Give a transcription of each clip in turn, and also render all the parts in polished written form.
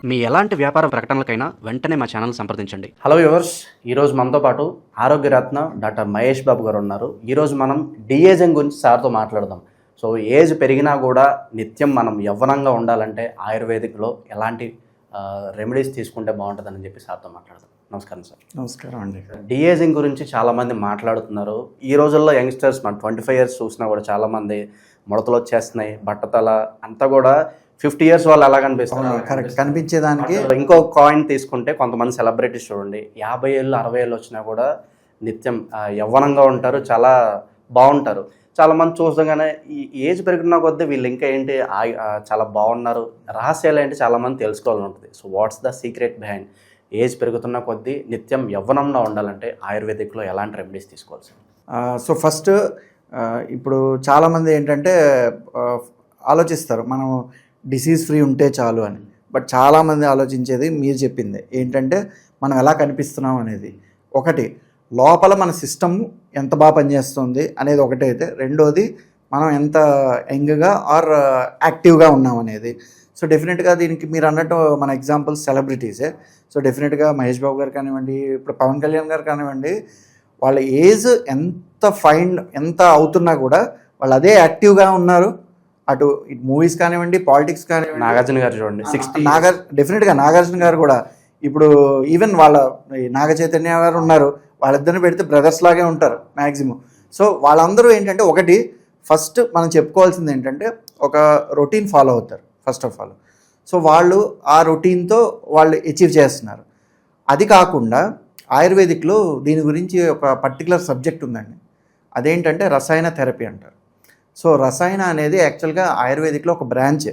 మీ ఎలాంటి వ్యాపార ప్రకటనలకైనా వెంటనే మా ఛానల్ సంప్రదించండి. హలో వ్యూవర్స్, ఈరోజు మనతో పాటు ఆరోగ్యరత్న డాక్టర్ మహేష్ బాబు గారు ఉన్నారు. ఈరోజు మనం డిఏజింగ్ గురించి సార్తో మాట్లాడదాం. సో ఏజ్ పెరిగినా కూడా నిత్యం మనం యవ్వనంగా ఉండాలంటే ఆయుర్వేదిక్లో ఎలాంటి రెమెడీస్ తీసుకుంటే బాగుంటుందని చెప్పి సార్తో మాట్లాడదాం. నమస్కారం సార్. నమస్కారం అండి. డిఏజింగ్ గురించి చాలామంది మాట్లాడుతున్నారు. ఈ రోజుల్లో యంగ్స్టర్స్ మన 25 years చూసినా కూడా చాలామంది ముడతలు వచ్చేస్తున్నాయి, బట్టతల అంతా కూడా 50 years వాళ్ళు ఎలా కనిపిస్తున్నారు. కరెక్ట్, కనిపించేదానికి ఇంకో కాయిన్ తీసుకుంటే కొంతమంది సెలబ్రిటీస్ చూడండి 50 ఏళ్ళు 60 ఏళ్ళు వచ్చినా కూడా నిత్యం యవ్వనంగా ఉంటారు, చాలా బాగుంటారు. చాలామంది చూసగానే ఈ ఏజ్ పెరుగుతున్న కొద్దీ వీళ్ళు ఇంకా ఏంటి చాలా బాగున్నారు, రహస్యాలు ఏంటి చాలామంది తెలుసుకోవాలని ఉంటుంది. So what's the secret behind age పెరుగుతున్న కొద్దీ నిత్యం యవ్వనంగా ఉండాలంటే ఆయుర్వేదిక్లో ఎలాంటి రెమెడీస్ తీసుకోవాలి సార్? సో ఫస్ట్ ఇప్పుడు చాలామంది ఏంటంటే ఆలోచిస్తారు మనం డిసీజ్ ఫ్రీ ఉంటే చాలు అని. బట్ చాలామంది ఆలోచించేది మీరు చెప్పిందే ఏంటంటే మనం ఎలా కనిపిస్తున్నాం అనేది. ఒకటి, లోపల మన సిస్టమ్ ఎంత బాగా పనిచేస్తుంది అనేది ఒకటైతే, రెండోది మనం ఎంత యంగ్గా ఆర్ యాక్టివ్గా ఉన్నాం అనేది. సో డెఫినెట్గా దీనికి మీరు అన్నట్టు మన ఎగ్జాంపుల్స్ సెలబ్రిటీసే. సో డెఫినెట్గా మహేష్ బాబు గారు కానివ్వండి, ఇప్పుడు పవన్ కళ్యాణ్ గారు కానివ్వండి, వాళ్ళ ఏజ్ ఎంత అవుతున్నా కూడా వాళ్ళు అదే యాక్టివ్గా ఉన్నారు. అటు ఇటు మూవీస్ కానివ్వండి, పాలిటిక్స్ కానివ్వండి. నాగార్జున గారు చూడండి 60. డెఫినెట్గా నాగార్జున గారు కూడా ఇప్పుడు ఈవెన్ వాళ్ళ నాగ చైతన్య గారు ఉన్నారు, వాళ్ళిద్దరిని పెడితే బ్రదర్స్ లాగే ఉంటారు మ్యాక్సిమం. సో వాళ్ళందరూ ఏంటంటే ఒకటి, ఫస్ట్ మనం చెప్పుకోవాల్సింది ఏంటంటే ఒక రొటీన్ ఫాలో అవుతారు ఫస్ట్ ఆఫ్ ఆల్. సో వాళ్ళు ఆ రొటీన్తో వాళ్ళు అచీవ్ చేస్తున్నారు. అది కాకుండా ఆయుర్వేదిక్లో దీని గురించి ఒక పర్టికులర్ సబ్జెక్ట్ ఉందండి. అదేంటంటే రసాయన థెరపీ అంటారు. సో రసాయన అనేది యాక్చువల్గా ఆయుర్వేదిక్లో ఒక బ్రాంచ్.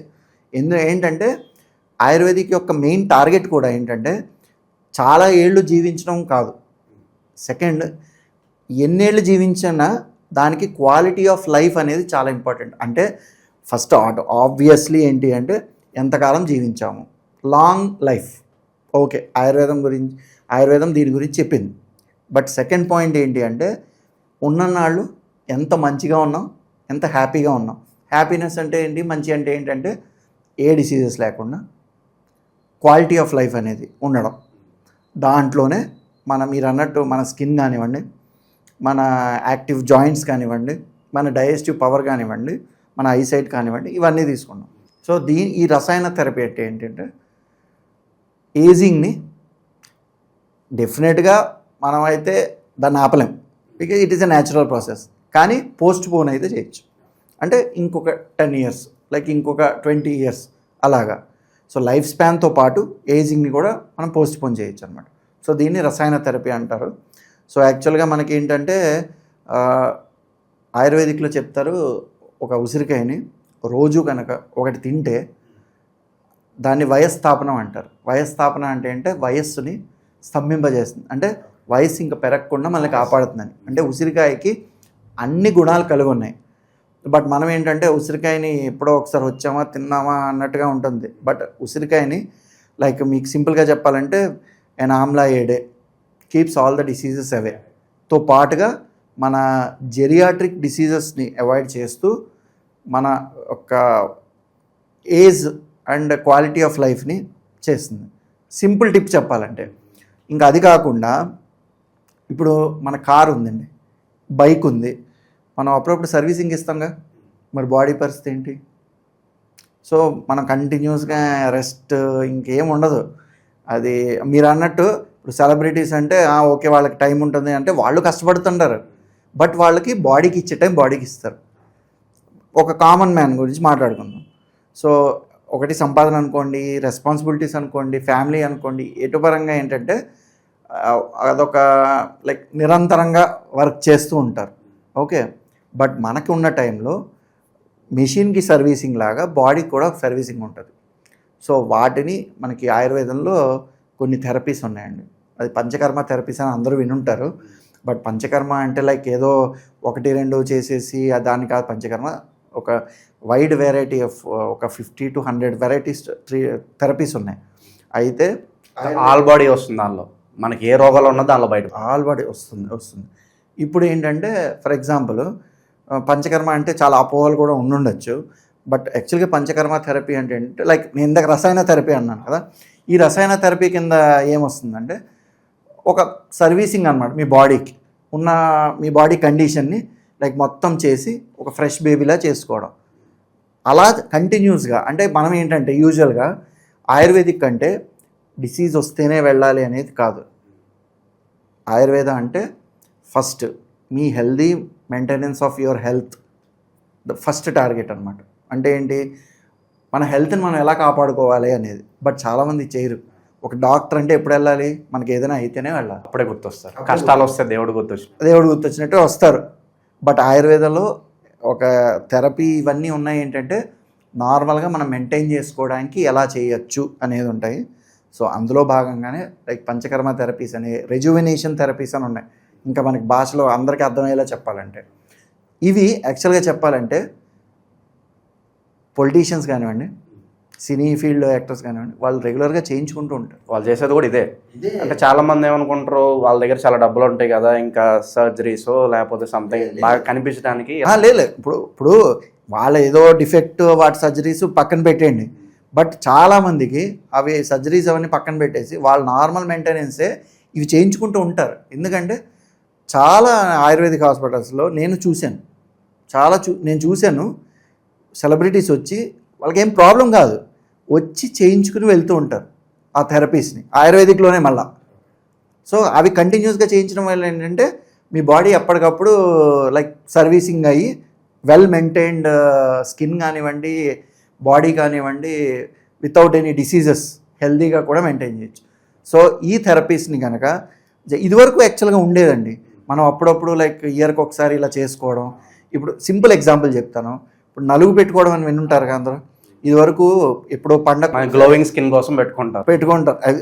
ఏంటంటే ఆయుర్వేదిక్ యొక్క మెయిన్ టార్గెట్ కూడా ఏంటంటే చాలా ఏళ్ళు జీవించడం కాదు. సెకండ్, ఎన్నేళ్ళు జీవించినా దానికి క్వాలిటీ ఆఫ్ లైఫ్ అనేది చాలా ఇంపార్టెంట్. అంటే ఫస్ట్ ఆబ్వియస్లీ ఏంటి అంటే ఎంతకాలం జీవించాము, లాంగ్ లైఫ్. ఓకే, ఆయుర్వేదం దీని గురించి చెప్పింది. బట్ సెకండ్ పాయింట్ ఏంటి అంటే ఉన్ననాళ్ళు ఎంత మంచిగా ఉన్నాం, ఎంత హ్యాపీగా ఉన్నాం. హ్యాపీనెస్ అంటే ఏంటి, మంచి అంటే ఏంటంటే ఏ డిసీజెస్ లేకుండా క్వాలిటీ ఆఫ్ లైఫ్ అనేది ఉండడం. దాంట్లోనే మీరు అన్నట్టు మన స్కిన్ కానివ్వండి, మన యాక్టివ్ జాయింట్స్ కానివ్వండి, మన డైజెస్టివ్ పవర్ కానివ్వండి, మన ఐసైట్ కానివ్వండి, ఇవన్నీ తీసుకున్నాం. సో ఈ రసాయన థెరపీ అంటే ఏంటంటే ఏజింగ్ని డెఫినెట్గా మనమైతే దాన్ని ఆపలేం, because it is a natural process. కానీ పోస్ట్ పోన్ అయితే చేయొచ్చు. అంటే ఇంకొక 10 years, లైక్ ఇంకొక 20 years అలాగా. సో లైఫ్ స్పాన్తో పాటు ఏజింగ్ని కూడా మనం పోస్ట్ పోన్ చేయొచ్చు అనమాట. సో దీన్ని రసాయన థెరపీ అంటారు. సో యాక్చువల్గా మనకి ఏంటంటే ఆయుర్వేదిక్లో చెప్తారు, ఒక ఉసిరికాయని రోజు కనుక ఒకటి తింటే దాన్ని వయస్థాపనం అంటారు. వయస్థాపన అంటే వయస్సుని స్తంభింపజేస్తుంది, అంటే వయస్సు ఇంకా పెరగకుండా మనల్ని కాపాడుతుందని. అంటే ఉసిరికాయకి అన్ని గుణాలు కలిగి ఉన్నాయి. బట్ మనం ఏంటంటే ఉసిరికాయని ఎప్పుడో ఒకసారి వచ్చామా తిన్నామా అన్నట్టుగా ఉంటుంది. బట్ ఉసిరికాయని లైక్ మీకు సింపుల్గా చెప్పాలంటే an ఆమ్లా ఏడే కీప్స్ ఆల్ ద డిసీజెస్ అవేతో పాటుగా మన జెరియాట్రిక్ డిసీజెస్ని అవాయిడ్ చేస్తూ మన ఒక ఏజ్ అండ్ క్వాలిటీ ఆఫ్ లైఫ్ని చేస్తుంది. సింపుల్ టిప్ చెప్పాలంటే ఇంకా అది కాకుండా ఇప్పుడు మన కారు ఉందండి, బైక్ ఉంది, మనం అప్పుడప్పుడు సర్వీసింగ్ ఇస్తాంగా, మరి బాడీ పరిస్థితి ఏంటి? సో మనం కంటిన్యూస్గా రెస్ట్ ఇంకేం ఉండదు. అది మీరు అన్నట్టు ఇప్పుడు సెలబ్రిటీస్ అంటే ఓకే వాళ్ళకి టైం ఉంటుంది అంటే వాళ్ళు కష్టపడుతుంటారు, బట్ వాళ్ళకి బాడీకి ఇచ్చే టైం బాడీకి ఇస్తారు. ఒక కామన్ మ్యాన్ గురించి మాట్లాడుకుందాం. సో ఒకటి సంపాదన అనుకోండి, రెస్పాన్సిబిలిటీస్ అనుకోండి, ఫ్యామిలీ అనుకోండి, ఎటు పరంగా ఏంటంటే అదొక లైక్ నిరంతరంగా వర్క్ చేస్తూ ఉంటారు. ఓకే, బట్ మనకి ఉన్న టైంలో మెషిన్కి సర్వీసింగ్ లాగా బాడీకి కూడా సర్వీసింగ్ ఉంటుంది. సో వాటిని మనకి ఆయుర్వేదంలో కొన్ని థెరపీస్ ఉన్నాయండి. అది పంచకర్మ థెరపీస్ అని అందరూ వినుంటారు. బట్ పంచకర్మ అంటే లైక్ ఏదో 1-2 చేసేసి దాన్ని కాదు. పంచకర్మ ఒక వైడ్ వెరైటీ ఆఫ్ ఒక 50 to 100 వెరైటీస్ థెరపీస్ ఉన్నాయి. అయితే ఆల్ బాడీ వస్తుంది, దానిలో మనకి ఏ రోగాలు ఉన్నదో దానిలో బయట ఆల్ బాడీ వస్తుంది. ఇప్పుడు ఏంటంటే ఫర్ ఎగ్జాంపుల్ పంచకర్మ అంటే చాలా అపోహలు కూడా ఉండుండొచ్చు. బట్ యాక్చువల్గా పంచకర్మ థెరపీ అంటే లైక్ నేను ఇందాక రసాయన థెరపీ అన్నాను కదా, ఈ రసాయన థెరపీ కింద ఏమొస్తుందంటే ఒక సర్వీసింగ్ అన్నమాట మీ బాడీకి ఉన్న మీ బాడీ కండిషన్ని లైక్ మొత్తం చేసి ఒక ఫ్రెష్ బేబీలా చేసుకోవడం. అలా కంటిన్యూస్గా అంటే మనం ఏంటంటే యూజువల్గా ఆయుర్వేదిక్ అంటే డిసీజ్ వస్తేనే వెళ్ళాలి అనేది కాదు. ఆయుర్వేద అంటే first me healthy maintenance of your health the first target అనమాట. అంటే ఏంటి, మన హెల్త్ని మనం ఎలా కాపాడుకోవాలి అనేది. బట్ చాలామంది చేయరు. ఒక డాక్టర్ అంటే ఎప్పుడు వెళ్ళాలి, మనకి ఏదైనా అయితేనే వెళ్ళాలి. అప్పుడే గుర్తొస్తారు, కష్టాలు వస్తే దేవుడు గుర్తొచ్చినట్టు వస్తారు. బట్ ఆయుర్వేదంలో ఒక థెరపీ ఇవన్నీ ఉన్నాయి ఏంటంటే నార్మల్గా మనం మెయింటైన్ చేసుకోవడానికి ఎలా చేయొచ్చు అనేది ఉంటాయి. సో అందులో భాగంగానే లైక్ పంచకర్మ థెరపీస్ అని, రెజ్యువినేషన్ థెరపీస్ అని ఉన్నాయి. ఇంకా మనకి భాషలో అందరికీ అర్థమయ్యేలా చెప్పాలంటే ఇవి యాక్చువల్గా చెప్పాలంటే పొలిటీషియన్స్ కానివ్వండి, సినీ ఫీల్డ్ యాక్టర్స్ కానివ్వండి, వాళ్ళు రెగ్యులర్గా చేయించుకుంటూ ఉంటారు. వాళ్ళు చేసేది కూడా ఇదే. అంటే చాలా మంది ఏమనుకుంటారు, వాళ్ళ దగ్గర చాలా డబ్బులు ఉంటాయి కదా, ఇంకా సర్జరీస్ లేకపోతే సంథింగ్ బాగా కనిపించడానికి. లేదు ఇప్పుడు వాళ్ళ ఏదో డిఫెక్ట్ వాటి సర్జరీస్ పక్కన పెట్టేయండి. బట్ చాలామందికి అవి సర్జరీస్ అవన్నీ పక్కన పెట్టేసి వాళ్ళ నార్మల్ మెయింటెనెన్సే ఇవి చేయించుకుంటూ ఉంటారు. ఎందుకంటే చాలా ఆయుర్వేదిక్ హాస్పిటల్స్లో నేను చూశాను, నేను చూశాను సెలబ్రిటీస్ వచ్చి వాళ్ళకి ఏం ప్రాబ్లం కాదు, వచ్చి చేయించుకుని వెళ్తూ ఉంటారు ఆ థెరపీస్ని ఆయుర్వేదిక్లోనే మళ్ళా. సో అవి కంటిన్యూస్గా చేయించడం వల్ల ఏంటంటే మీ బాడీ ఎప్పటికప్పుడు లైక్ సర్వీసింగ్ అయ్యి వెల్ మెయింటైన్డ్ స్కిన్ కానివ్వండి, బాడీ కానివ్వండి, వితౌట్ ఎనీ డిసీజెస్ హెల్తీగా కూడా మెయింటైన్ చేయొచ్చు. సో ఈ థెరపీస్ని కనుక ఇదివరకు యాక్చువల్గా ఉండేదండి. మనం అప్పుడప్పుడు లైక్ ఇయర్కి ఒకసారి ఇలా చేసుకోవడం. ఇప్పుడు సింపుల్ ఎగ్జాంపుల్ చెప్తాను. ఇప్పుడు నలుగు పెట్టుకోవడం అని వినుంటారు కదా అందరూ. ఇదివరకు ఎప్పుడో పండగ గ్లోవింగ్ స్కిన్ కోసం పెట్టుకుంటారు.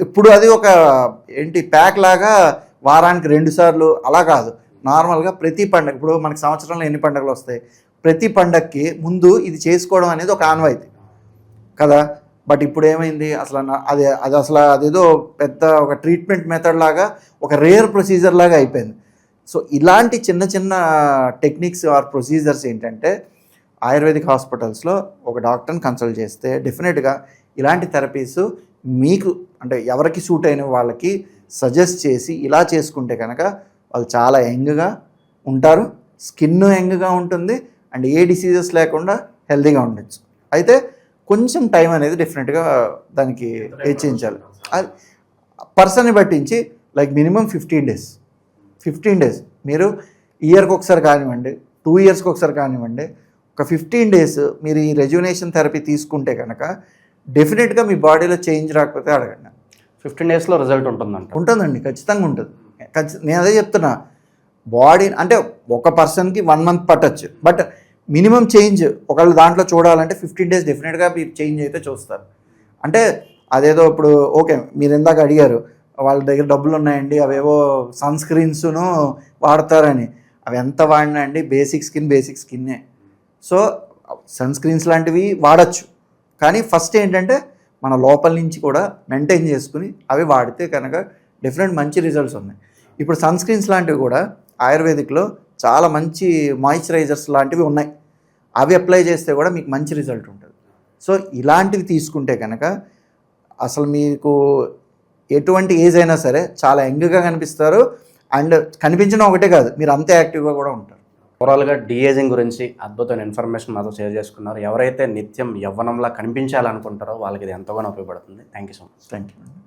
ఇప్పుడు అది ఒక ఏంటి ప్యాక్ లాగా వారానికి 2 సార్లు అలా కాదు. నార్మల్గా ప్రతి పండగ, ఇప్పుడు మనకి సంవత్సరంలో ఎన్ని పండుగలు వస్తాయి, ప్రతి పండగకి ముందు ఇది చేసుకోవడం అనేది ఒక ఆనవాయితీ కదా. బట్ ఇప్పుడు ఏమైంది, అసలు అదేదో పెద్ద ఒక ట్రీట్మెంట్ మెథడ్ లాగా, ఒక రేర్ ప్రొసీజర్ లాగా అయిపోయింది. సో ఇలాంటి చిన్న చిన్న టెక్నిక్స్ ఆర్ ప్రొసీజర్స్ ఏంటంటే ఆయుర్వేదిక్ హాస్పిటల్స్లో ఒక డాక్టర్ని కన్సల్ట్ చేస్తే డెఫినెట్గా ఇలాంటి థెరపీస్ మీకు అంటే ఎవరికి సూట్ అయిన వాళ్ళకి సజెస్ట్ చేసి ఇలా చేసుకుంటే కనుక వాళ్ళు చాలా యంగ్గా ఉంటారు, స్కిన్ యంగ్గా ఉంటుంది, అండ్ ఏ డిసీజెస్ లేకుండా హెల్తీగా ఉండొచ్చు. అయితే కొంచెం టైం అనేది డెఫినెట్గా దానికి హెచ్చించాలి. అది పర్సన్ని బట్టించి లైక్ మినిమం 15 డేస్ మీరు ఇయర్కి ఒకసారి కానివ్వండి, 2 ఇయర్స్కి ఒకసారి కానివ్వండి, ఒక 15 డేస్ మీరు ఈ రెజ్యునేషన్ థెరపీ తీసుకుంటే కనుక డెఫినెట్గా మీ బాడీలో చేంజ్ రాకపోతే అడగండి. 15 డేస్లో రిజల్ట్ ఉంటుందండి, ఖచ్చితంగా ఉంటుంది. నేను అదే చెప్తున్నా, బాడీ అంటే ఒక పర్సన్కి 1 మంత్ పట్టచ్చు, బట్ మినిమం చేంజ్ ఒకవేళ దాంట్లో చూడాలంటే 15 డేస్ డెఫినెట్గా మీరు చేంజ్ అయితే చూస్తారు. అంటే అదేదో ఇప్పుడు ఓకే మీరు ఇందాక అడిగారు వాళ్ళ దగ్గర డబ్బులు ఉన్నాయండి, అవేవో సన్ స్క్రీన్స్ను వాడతారని. అవి ఎంత వాడినా అండి బేసిక్ స్కిన్నే. సో సన్ స్క్రీన్స్ లాంటివి వాడచ్చు, కానీ ఫస్ట్ ఏంటంటే మన లోపల నుంచి కూడా మెయింటైన్ చేసుకుని అవి వాడితే కనుక డెఫినెట్ మంచి రిజల్ట్స్ ఉన్నాయి. ఇప్పుడు సన్ స్క్రీన్స్ లాంటివి కూడా ఆయుర్వేదిక్లో చాలా మంచి మాయిశ్చరైజర్స్ లాంటివి ఉన్నాయి. అవి అప్లై చేస్తే కూడా మీకు మంచి రిజల్ట్ ఉంటుంది. సో ఇలాంటివి తీసుకుంటే కనుక అసలు మీకు ఎటువంటి ఏజ్ అయినా సరే చాలా యంగ్గా కనిపిస్తారు. అండ్ కనిపించడం ఒకటే కాదు, మీరు అంతే యాక్టివ్గా కూడా ఉంటారు. ఓవరాల్గా డీఏజింగ్ గురించి అద్భుతమైన ఇన్ఫర్మేషన్ మాతో షేర్ చేసుకున్నారు. ఎవరైతే నిత్యం యవ్వనంలా కనిపించాలనుకుంటారో వాళ్ళకి ఇది ఎంతగానో ఉపయోగపడుతుంది. Thank you so much. Thank you.